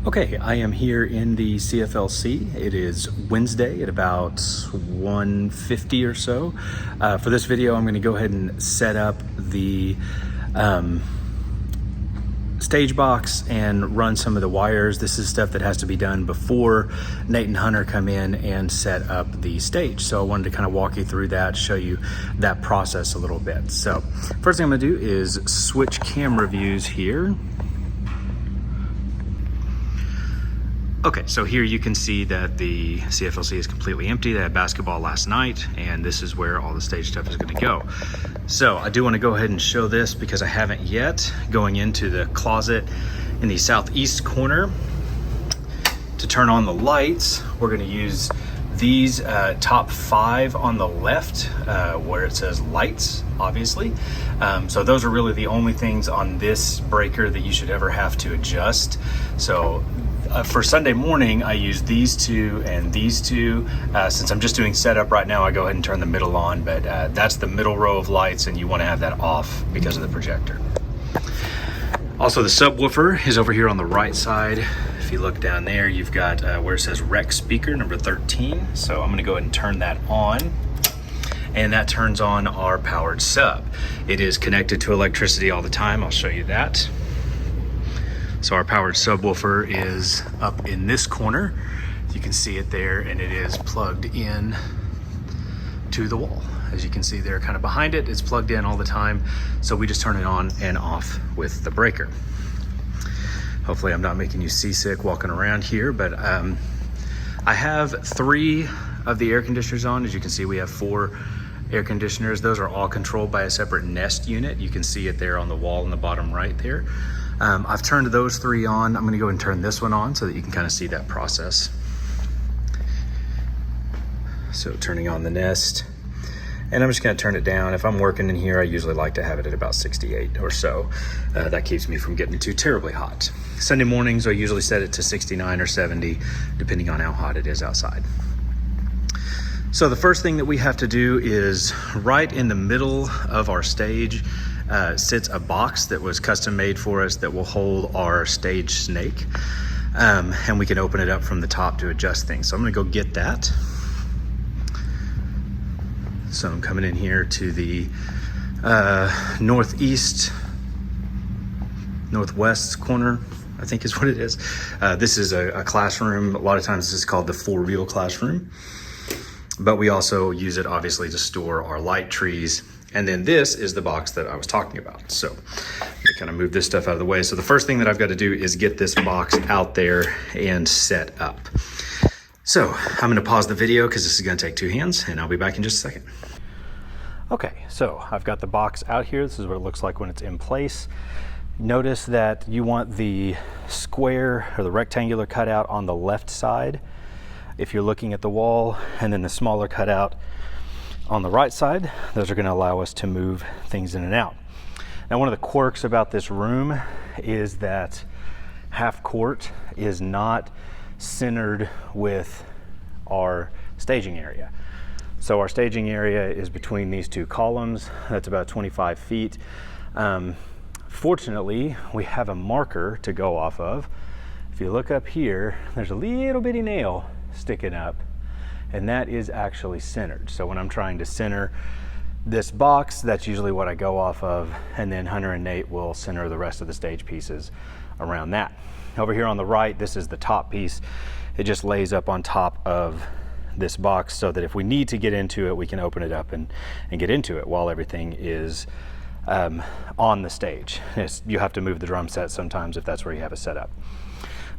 Okay, I am here in the CFLC. It is Wednesday at about 1:50 or so. For this video, I'm going to go ahead and set up the stage box and run some of the wires. This is stuff that has to be done before Nate and Hunter come in and set up the stage. So I wanted to kind of walk you through that, show you that process a little bit. So first thing I'm going to do is switch camera views here. Okay, so here you can see that the CFLC is completely empty. They had basketball last night, and this is where all the stage stuff is going to go. So I do want to go ahead and show this because I haven't yet. Going into the closet in the southeast corner to turn on the lights, we're going to use these top 5 on the left where it says lights, obviously. So those are really the only things on this breaker that you should ever have to adjust. So for Sunday morning, I use these two and these two. Since I'm just doing setup right now, I go ahead and turn the middle on, but that's the middle row of lights, and you want to have that off because of the projector. Also, the subwoofer is over here on the right side. If you look down there, you've got where it says rec speaker number 13. So I'm going to go ahead and turn that on. And that turns on our powered sub. It is connected to electricity all the time. I'll show you that. So our powered subwoofer is up in this corner. You can see it there, and it is plugged in to the wall. As you can see there, kind of behind it, it's plugged in all the time. So we just turn it on and off with the breaker. Hopefully I'm not making you seasick walking around here, but I have 3 of the air conditioners on. As you can see, we have 4 air conditioners. Those are all controlled by a separate Nest unit. You can see it there on the wall in the bottom right there. I've turned those 3 on. I'm going to go and turn this one on so that you can kind of see that process. So turning on the Nest, and I'm just going to turn it down. If I'm working in here, I usually like to have it at about 68 or so. That keeps me from getting too terribly hot. Sunday mornings, I usually set it to 69 or 70, depending on how hot it is outside. So the first thing that we have to do is right in the middle of our stage sits a box that was custom made for us that will hold our stage snake. And we can open it up from the top to adjust things. So I'm gonna go get that. So I'm coming in here to the northwest corner, I think is what it is. This is a classroom. A lot of times this is called the 4-wheel classroom. But we also use it obviously to store our light trees. And then this is the box that I was talking about. So I'm gonna kind of move this stuff out of the way. So the first thing that I've got to do is get this box out there and set up. So I'm gonna pause the video because this is gonna take 2 hands, and I'll be back in just a second. Okay, so I've got the box out here. This is what it looks like when it's in place. Notice that you want the square or the rectangular cutout on the left side if you're looking at the wall, and then the smaller cutout on the right side. Those are going to allow us to move things in and out. Now, one of the quirks about this room is that half court is not centered with our staging area. So our staging area is between these 2 columns. That's about 25 feet. Fortunately, we have a marker to go off of. If you look up here, there's a little bitty nail sticking up, and that is actually centered. So when I'm trying to center this box, that's usually what I go off of, and then Hunter and Nate will center the rest of the stage pieces around that. Over here on the right, this is the top piece. It just lays up on top of this box so that if we need to get into it, we can open it up and get into it while everything is on the stage. You have to move the drum set sometimes if that's where you have it set up.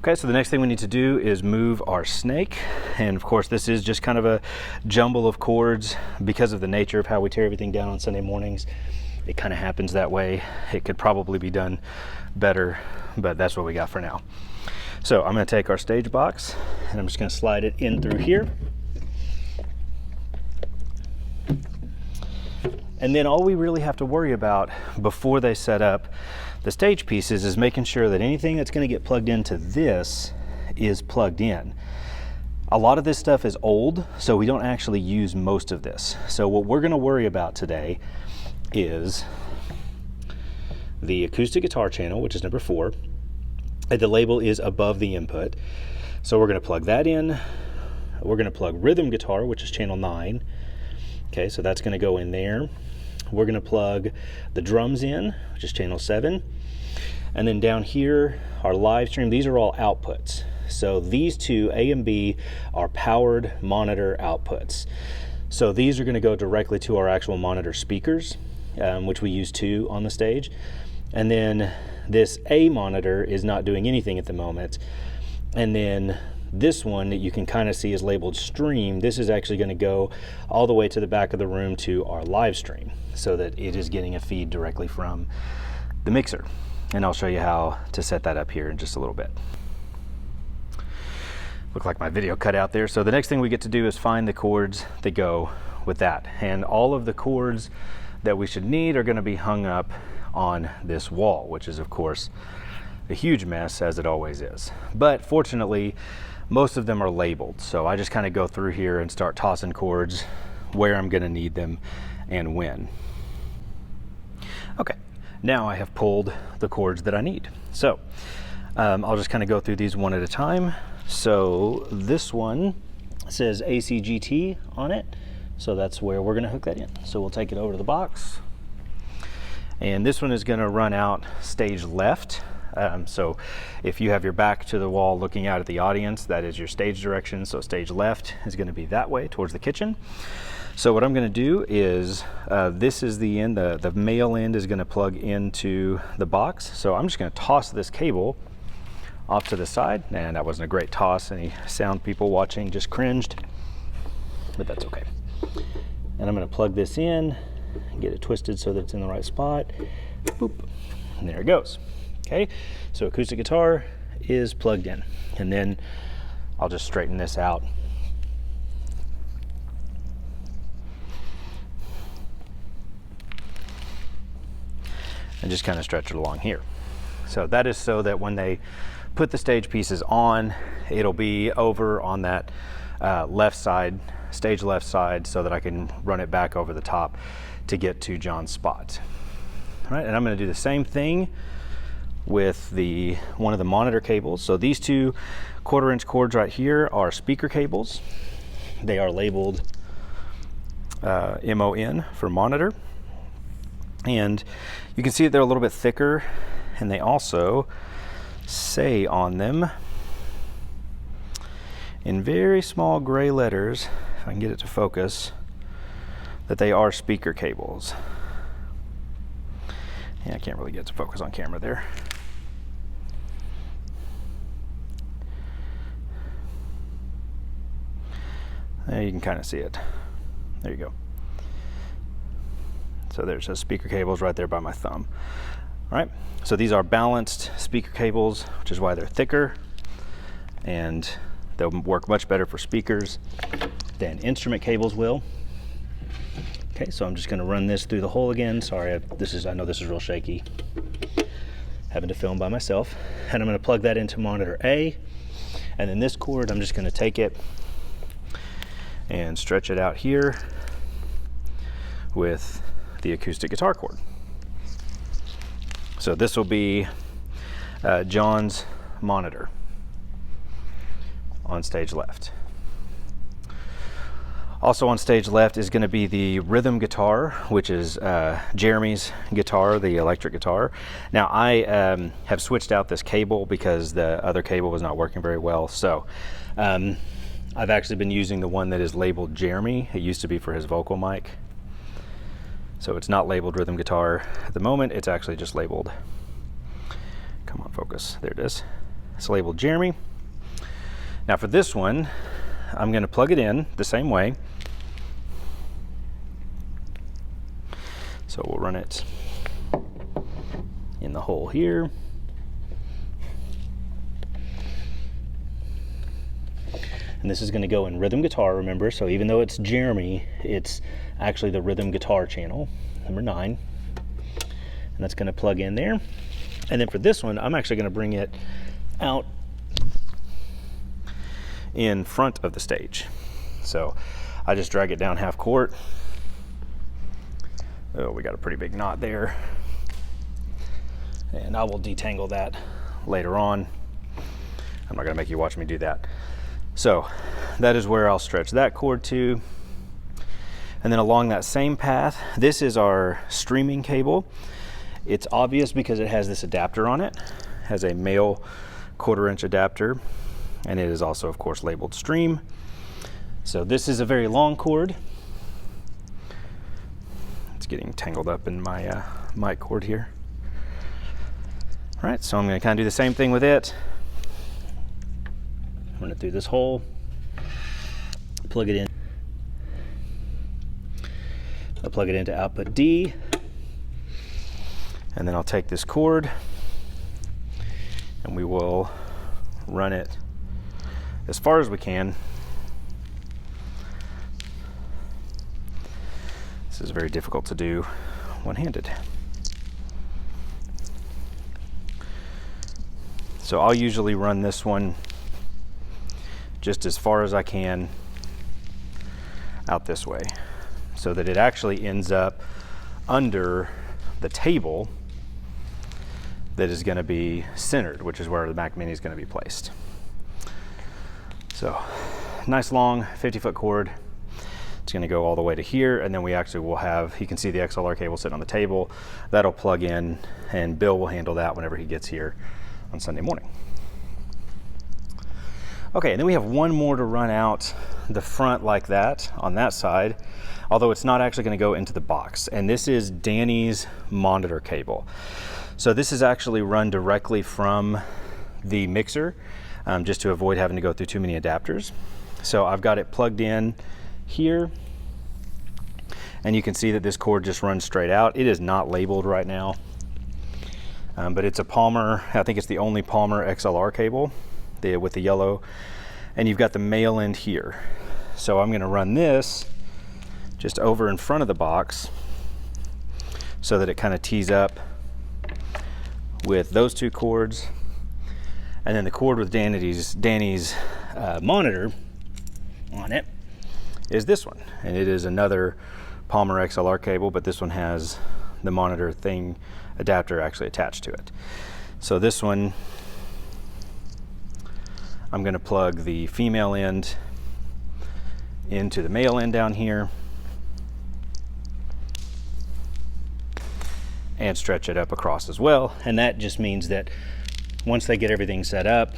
Okay, so the next thing we need to do is move our snake. And of course, this is just kind of a jumble of chords because of the nature of how we tear everything down on Sunday mornings. It kind of happens that way. It could probably be done better, but that's what we got for now. So I'm gonna take our stage box and I'm just gonna slide it in through here. And then all we really have to worry about before they set up the stage pieces is making sure that anything that's going to get plugged into this is plugged in. A lot of this stuff is old, so we don't actually use most of this. So what we're going to worry about today is the acoustic guitar channel, which is number 4, The label is above the input. So we're going to plug that in. We're going to plug rhythm guitar, which is channel 9. Okay, so that's going to go in there. We're going to plug the drums in, which is channel 7. And then down here, our live stream, these are all outputs. So these two, A and B, are powered monitor outputs. So these are going to go directly to our actual monitor speakers, which we use 2 on the stage. And then this A monitor is not doing anything at the moment. And then this one that you can kind of see is labeled stream. This is actually going to go all the way to the back of the room to our live stream so that it is getting a feed directly from the mixer. And I'll show you how to set that up here in just a little bit. Looked like my video cut out there. So the next thing we get to do is find the chords that go with that. And all of the chords that we should need are going to be hung up on this wall, which is of course a huge mess, as it always is. But fortunately, most of them are labeled. So I just kind of go through here and start tossing chords where I'm going to need them and when. Okay, now I have pulled the chords that I need. So I'll just kind of go through these one at a time. So this one says ACGT on it. So that's where we're going to hook that in. So we'll take it over to the box. And this one is going to run out stage left. So if you have your back to the wall looking out at the audience, that is your stage direction. So stage left is going to be that way towards the kitchen. So what I'm going to do is, this is the end, the male end is going to plug into the box. So I'm just going to toss this cable off to the side. And that wasn't a great toss. Any sound people watching just cringed, but that's okay. And I'm going to plug this in, get it twisted so that it's in the right spot. Boop, and there it goes. Okay, so acoustic guitar is plugged in. And then I'll just straighten this out. And just kind of stretch it along here. So that is so that when they put the stage pieces on, it'll be over on that left side, stage left side, so that I can run it back over the top to get to John's spot. All right, and I'm going to do the same thing with one of the monitor cables. So these 2 1/4-inch cords right here are speaker cables. They are labeled MON for monitor. And you can see that they're a little bit thicker, and they also say on them in very small gray letters, if I can get it to focus, that they are speaker cables. Yeah, I can't really get it to focus on camera there. There you can kind of see it. There you go. So there's the speaker cables right there by my thumb. All right, so these are balanced speaker cables, which is why they're thicker, and they'll work much better for speakers than instrument cables will. Okay, so I'm just going to run this through the hole again. Sorry, I know this is real shaky, having to film by myself. And I'm going to plug that into monitor A, and then this cord, I'm just going to take it and stretch it out here with the acoustic guitar cord. So this will be John's monitor on stage left. Also on stage left is going to be the rhythm guitar, which is Jeremy's guitar, the electric guitar. Now I have switched out this cable because the other cable was not working very well. So I've actually been using the one that is labeled Jeremy. It used to be for his vocal mic. So it's not labeled rhythm guitar at the moment. It's actually just labeled, come on, focus. There it is. It's labeled Jeremy. Now for this one, I'm going to plug it in the same way. So we'll run it in the hole here. And this is going to go in rhythm guitar, remember. So even though it's Jeremy, it's actually the rhythm guitar channel, number 9. And that's going to plug in there. And then for this one, I'm actually going to bring it out in front of the stage. So I just drag it down half quart. Oh, we got a pretty big knot there. And I will detangle that later on. I'm not gonna make you watch me do that. So that is where I'll stretch that cord to. And then along that same path, this is our streaming cable. It's obvious because it has this adapter on it. It has a male 1/4 inch adapter, and it is also, of course, labeled stream. So this is a very long cord. It's getting tangled up in my mic cord here. All right, so I'm gonna kind of do the same thing with it. Run it through this hole, plug it in. I'll plug it into output D, and then I'll take this cord and we will run it as far as we can. This is very difficult to do one-handed. So I'll usually run this one just as far as I can out this way, so that it actually ends up under the table that is going to be centered, which is where the Mac Mini is going to be placed. So nice long 50-foot cord. It's going to go all the way to here, and then we actually will have, you can see the XLR cable sitting on the table. That'll plug in, and Bill will handle that whenever he gets here on Sunday morning. Okay, and then we have one more to run out the front like that on that side, although it's not actually going to go into the box. And this is Danny's monitor cable. So this is actually run directly from the mixer, just to avoid having to go through too many adapters. So I've got it plugged in here, and you can see that this cord just runs straight out. It is not labeled right now, but it's a Palmer, I think it's the only Palmer XLR cable with the yellow, and you've got the male end here. So I'm going to run this just over in front of the box so that it kind of tees up with those two cords, and then the cord with Danny's monitor on it is this one, and it is another Palmer XLR cable, but this one has the monitor thing adapter actually attached to it. So this one, I'm going to plug the female end into the male end down here and stretch it up across as well. And that just means that once they get everything set up,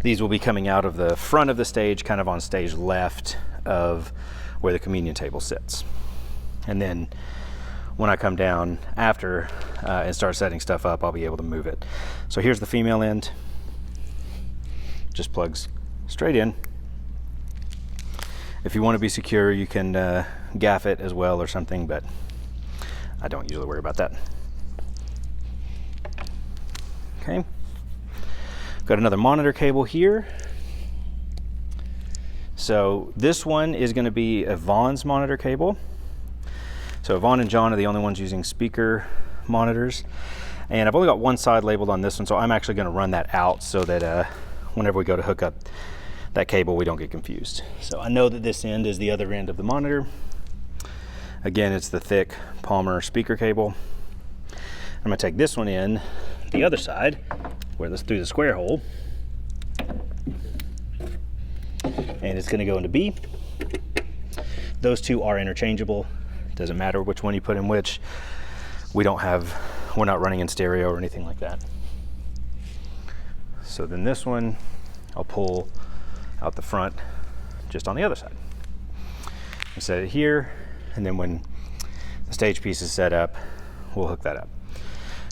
these will be coming out of the front of the stage, kind of on stage left of where the communion table sits. And then when I come down after and start setting stuff up, I'll be able to move it. So here's the female end. Just plugs straight in. If you want to be secure, you can gaff it as well or something, but I don't usually worry about that. Okay. Got another monitor cable here. So this one is going to be a Vaughn's monitor cable. So Vaughn and John are the only ones using speaker monitors, and I've only got one side labeled on this one, so I'm actually going to run that out so that whenever we go to hook up that cable, we don't get confused. So I know that this end is the other end of the monitor. Again, it's the thick Palmer speaker cable. I'm going to take this one in the other side, through the square hole, and it's going to go into B. Those two are interchangeable. Doesn't matter which one you put in which. We're not running in stereo or anything like that. So then this one, I'll pull out the front just on the other side. I set it here, and then when the stage piece is set up, we'll hook that up.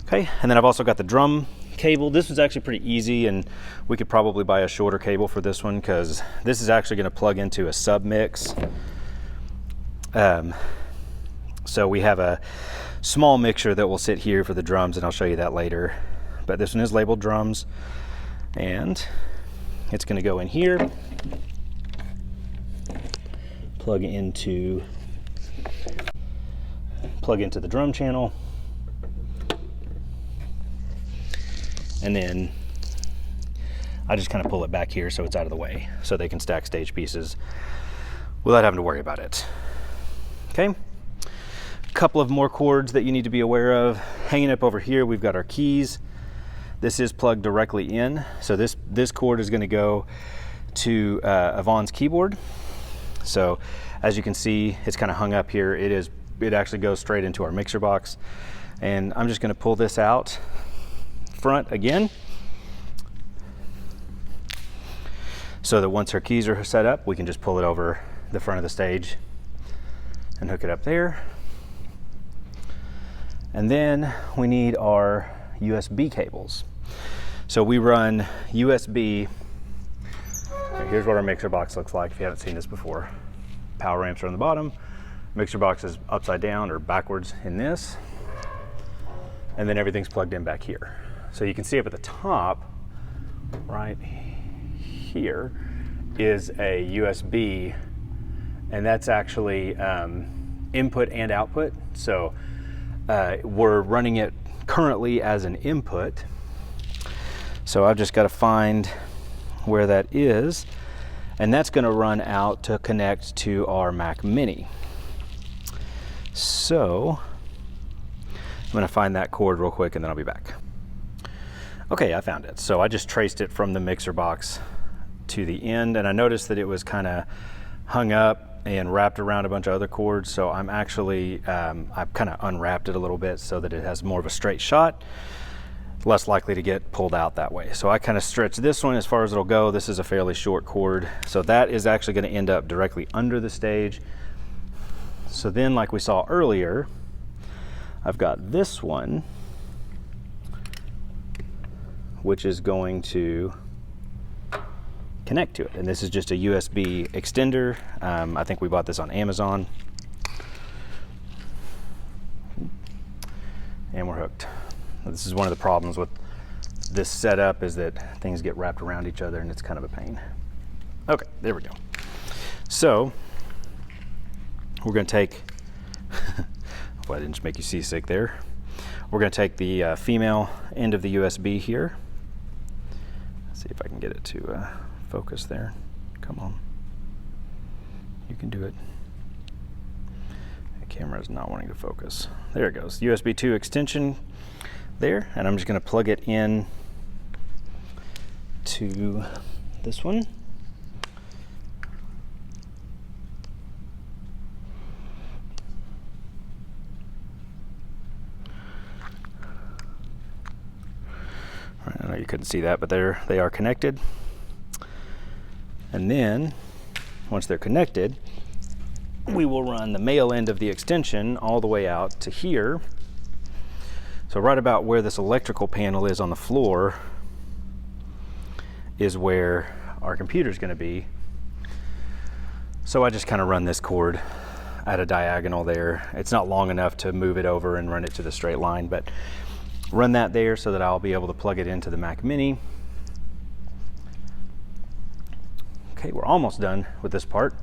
Okay, and then I've also got the drum cable. This was actually pretty easy, and we could probably buy a shorter cable for this one because this is actually going to plug into a sub mix. So we have a small mixer that will sit here for the drums, and I'll show you that later. But this one is labeled drums, and it's going to go in here, plug into the drum channel, and then I just kind of pull it back here so it's out of the way so they can stack stage pieces without having to worry about it. Okay, a couple of more cords that you need to be aware of. Hanging up over here, we've got our keys. This is plugged directly in. So this cord is going to go to Yvonne's keyboard. So as you can see, it's kind of hung up here. It actually goes straight into our mixer box. And I'm just going to pull this out front again, so that once her keys are set up, we can just pull it over the front of the stage and hook it up there. And then we need our USB cables. So we run USB. Here's what our mixer box looks like if you haven't seen this before. Power amps are on the bottom. Mixer box is upside down or backwards in this. And then everything's plugged in back here. So you can see up at the top, right here, is a USB, and that's actually input and output. So we're running it currently as an input. So I've just got to find where that is, and that's going to run out to connect to our Mac Mini. So I'm going to find that cord real quick and then I'll be back. Okay, I found it. So I just traced it from the mixer box to the end, and I noticed that it was kind of hung up and wrapped around a bunch of other cords. So I'm actually, I've kind of unwrapped it a little bit so that it has more of a straight shot, less likely to get pulled out that way. So I kind of stretched this one as far as it'll go. This is a fairly short cord. So that is actually going to end up directly under the stage. So then, like we saw earlier, I've got this one, which is going to connect to it. And this is just a USB extender. I think we bought this on Amazon. And we're hooked. This is one of the problems with this setup, is that things get wrapped around each other and it's kind of a pain. Okay, there we go. So we're going to take, well, I didn't just make you seasick there. We're going to take the female end of the USB here. Let's see if I can get it to focus there. Come on. You can do it. The camera is not wanting to focus. There it goes. USB 2 extension there, and I'm just going to plug it in to this one. I know you couldn't see that, but they are connected. And then once they're connected, we will run the male end of the extension all the way out to here. So right about where this electrical panel is on the floor is where our computer is going to be. So I just kind of run this cord at a diagonal there. It's not long enough to move it over and run it to the straight line, but run that there so that I'll be able to plug it into the Mac Mini. Okay, we're almost done with this part.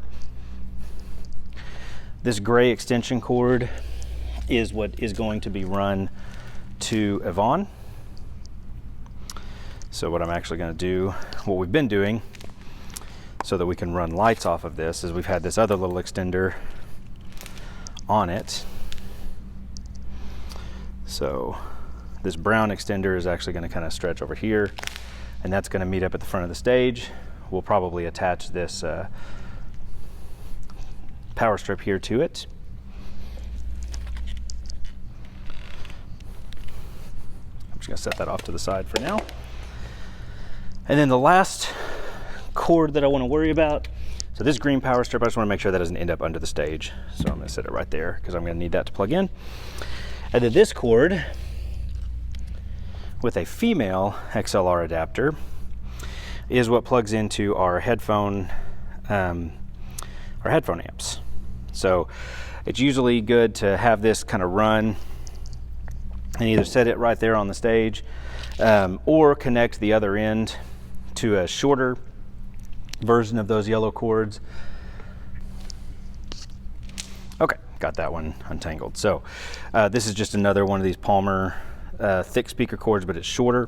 This gray extension cord is what is going to be run to Yvonne. So what I'm actually going to do, what we've been doing so that we can run lights off of this, is we've had this other little extender on it. So this brown extender is actually going to kind of stretch over here, and that's going to meet up at the front of the stage. We'll probably attach this power strip here to it. I'm just going to set that off to the side for now. And then the last cord that I want to worry about, so this green power strip, I just want to make sure that doesn't end up under the stage. So I'm going to set it right there because I'm going to need that to plug in. And then this cord with a female XLR adapter is what plugs into our headphone amps. So it's usually good to have this kind of run and either set it right there on the stage or connect the other end to a shorter version of those yellow cords. Okay, got that one untangled. So this is just another one of these Palmer thick speaker cords, but it's shorter.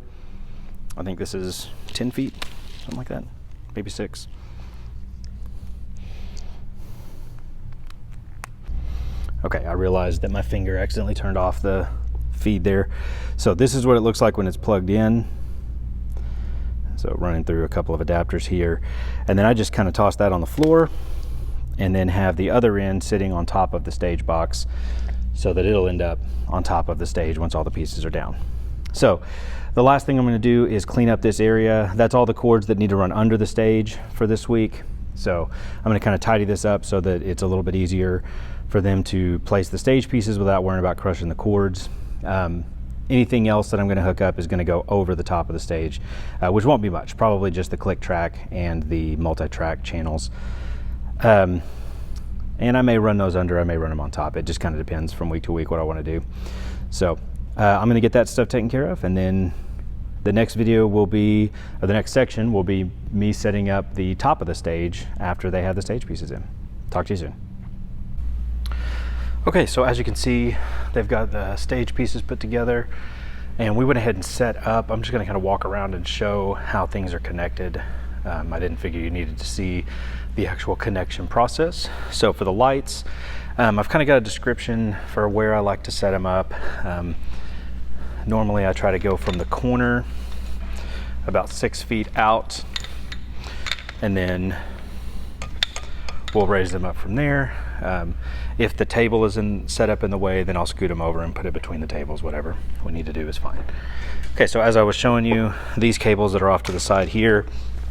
I think this is 10 feet, something like that, maybe 6. Okay, I realized that my finger accidentally turned off the feed there. So this is what it looks like when it's plugged in. So running through a couple of adapters here, and then I just kind of toss that on the floor and then have the other end sitting on top of the stage box so that it'll end up on top of the stage once all the pieces are down. So the last thing I'm going to do is clean up this area. That's all the cords that need to run under the stage for this week. So I'm going to kind of tidy this up so that it's a little bit easier for them to place the stage pieces without worrying about crushing the cords. Anything else that I'm going to hook up is going to go over the top of the stage, which won't be much, probably just the click track and the multi-track channels. And I may run those under, I may run them on top. It just kind of depends from week to week what I want to do. So I'm going to get that stuff taken care of, and then the next video will be, or the next section will be me setting up the top of the stage after they have the stage pieces in. Talk to you soon. Okay, so as you can see, they've got the stage pieces put together, and we went ahead and set up. I'm just going to kind of walk around and show how things are connected. I didn't figure you needed to see the actual connection process. So for the lights, I've kind of got a description for where I like to set them up. Normally I try to go from the corner about 6 feet out, and then we'll raise them up from there. If the table isn't set up in the way, then I'll scoot them over and put it between the tables. Whatever we need to do is fine. Okay, so as I was showing you, these cables that are off to the side here,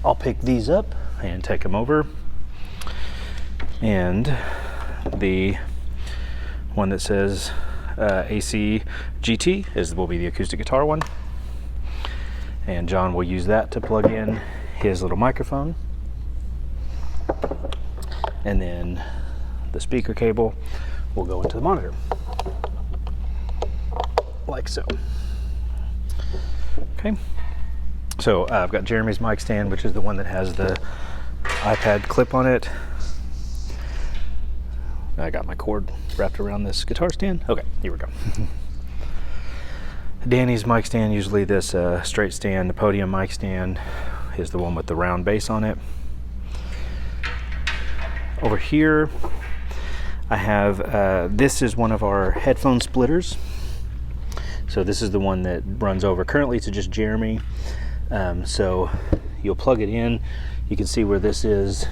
I'll pick these up and take them over. And the one that says AC GT will be the acoustic guitar one. And John will use that to plug in his little microphone. And then the speaker cable will go into the monitor, like so. Okay, so I've got Jeremy's mic stand, which is the one that has the iPad clip on it. I got my cord wrapped around this guitar stand. Okay, here we go. Danny's mic stand, usually this straight stand. The podium mic stand is the one with the round base on it. Over here I have, this is one of our headphone splitters. So this is the one that runs over currently to just Jeremy. So you'll plug it in. You can see where this is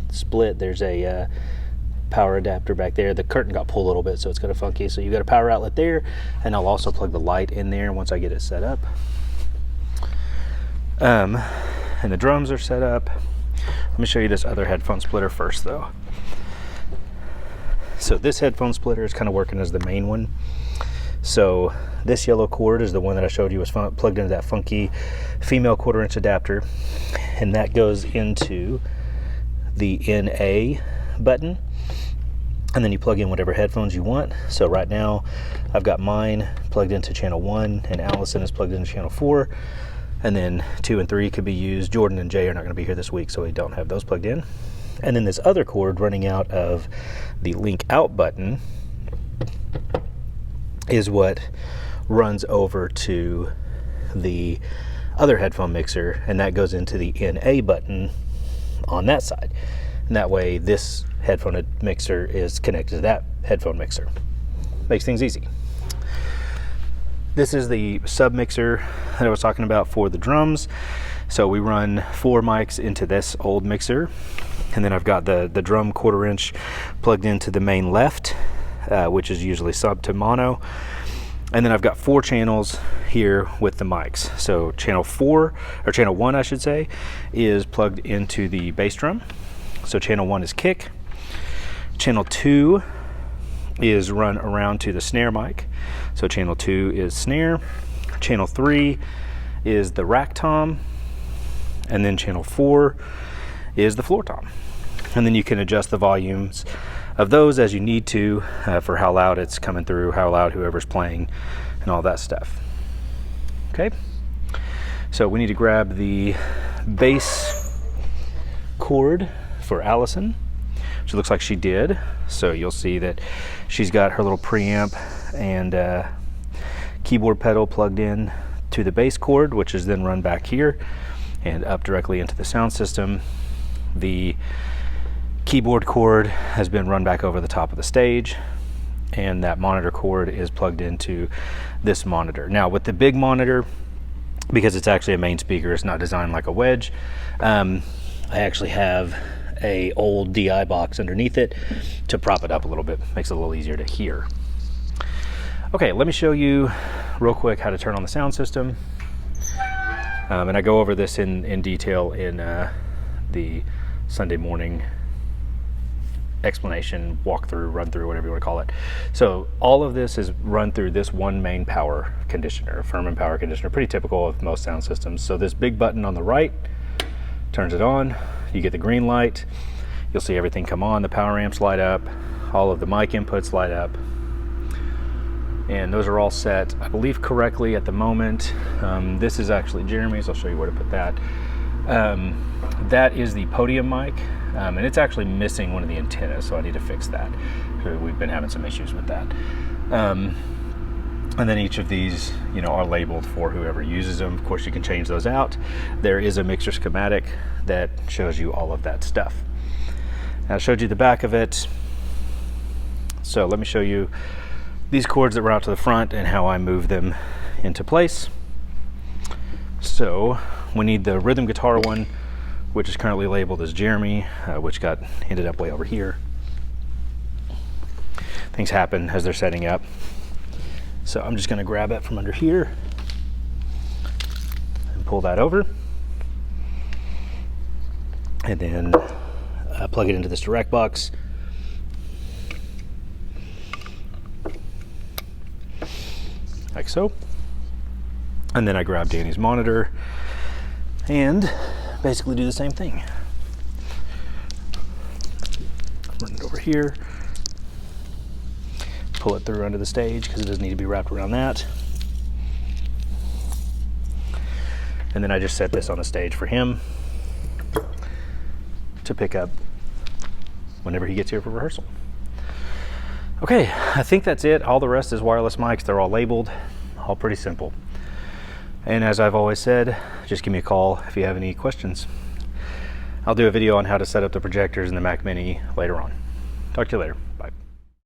split. There's a power adapter back there. The curtain got pulled a little bit, so it's kind of funky. So you got a power outlet there, and I'll also plug the light in there once I get it set up. And the drums are set up. Let me show you this other headphone splitter first though. So this headphone splitter is kind of working as the main one. So this yellow cord is the one that I showed you was plugged into that funky female 1/4 inch adapter, and that goes into the NA button, and then you plug in whatever headphones you want. So right now I've got mine plugged into channel 1, and Allison is plugged into channel 4, and then 2 and 3 could be used. Jordan and Jay are not going to be here this week, so we don't have those plugged in. And then this other cord running out of the link out button is what runs over to the other headphone mixer, and that goes into the NA button on that side. And that way this headphone mixer is connected to that headphone mixer. Makes things easy. This is the sub mixer that I was talking about for the drums. So we run 4 mics into this old mixer, and then I've got the drum 1/4 inch plugged into the main left, which is usually sub to mono. And then I've got 4 channels here with the mics. So channel 4, or channel 1 I should say, is plugged into the bass drum. So channel 1 is kick. Channel 2 is run around to the snare mic. So channel 2 is snare. Channel 3 is the rack tom. And then channel 4 is the floor tom. And then you can adjust the volumes of those as you need to, for how loud it's coming through, how loud whoever's playing, and all that stuff. Okay, so we need to grab the bass cord for Allison, which looks like she did. So you'll see that she's got her little preamp and keyboard pedal plugged in to the bass cord, which is then run back here and up directly into the sound system. The keyboard cord has been run back over the top of the stage, and that monitor cord is plugged into this monitor. Now with the big monitor, because it's actually a main speaker. It's not designed like a wedge. I actually have a old DI box underneath it to prop it up a little bit. Makes it a little easier to hear. Okay, let me show you real quick how to turn on the sound system. And I go over this in detail in the Sunday morning explanation, walkthrough, run through, whatever you want to call it. So all of this is run through this one main power conditioner, Furman power conditioner, pretty typical of most sound systems. So this big button on the right turns it on. You get the green light. You'll see everything come on. The power amps light up. All of the mic inputs light up. And those are all set, I believe, correctly at the moment. This is actually Jeremy's. I'll show you where to put that. That is the podium mic, and it's actually missing one of the antennas, so I need to fix that. We've been having some issues with that. And then each of these, are labeled for whoever uses them. Of course, you can change those out. There is a mixer schematic that shows you all of that stuff. I showed you the back of it. So let me show you these cords that run out to the front and how I move them into place. So we need the rhythm guitar one, which is currently labeled as Jeremy, which ended up way over here. Things happen as they're setting up. So I'm just going to grab it from under here and pull that over. And then plug it into this direct box. Like so. And then I grab Danny's monitor and basically do the same thing. Run it over here. Pull it through under the stage because it doesn't need to be wrapped around that. And then I just set this on the stage for him to pick up whenever he gets here for rehearsal. Okay, I think that's it. All the rest is wireless mics. They're all labeled, all pretty simple. And as I've always said, just give me a call if you have any questions. I'll do a video on how to set up the projectors in the Mac Mini later on. Talk to you later. Bye.